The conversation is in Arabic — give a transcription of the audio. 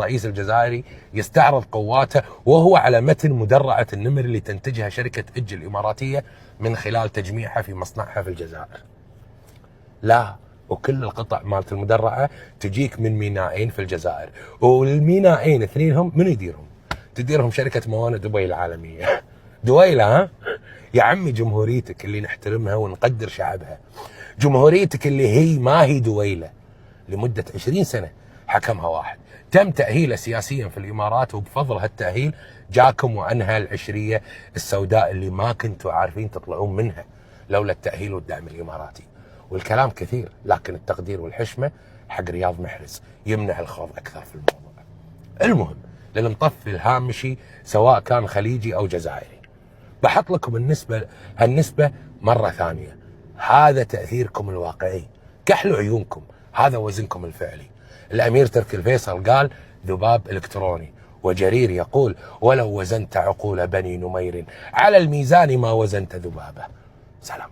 الرئيس الجزائري يستعرض قواته وهو على متن مدرعة النمر اللي تنتجها شركة إج الإماراتية من خلال تجميعها في مصنعها في الجزائر. لا، وكل القطع مالت المدرعة تجيك من مينائين في الجزائر، والمينائين اثنينهم من يديرهم؟ تديرهم شركة موانئ دبي العالمية. دويلة، ها؟ يا عمي جمهوريتك اللي نحترمها ونقدر شعبها، جمهوريتك اللي هي ما هي دويلة، لمدة 20 سنة حكمها واحد، تم تأهيله سياسيا في الإمارات، وبفضل هالتأهيل جاكم وأنهى العشرية السوداء اللي ما كنتوا عارفين تطلعون منها لولا التأهيل والدعم الإماراتي. والكلام كثير، لكن التقدير والحشمة حق رياض محرز يمنع الخوض أكثر في الموضوع. المهم للمطفي الهامشي سواء كان خليجي أو جزائري، بحط لكم هالنسبة مرة ثانية. هذا تأثيركم الواقعي، كحلوا عيونكم، هذا وزنكم الفعلي. الأمير تركي الفيصل قال ذباب إلكتروني، وجرير يقول ولو وزنت عقول بني نمير على الميزان ما وزنت ذبابه. سلام.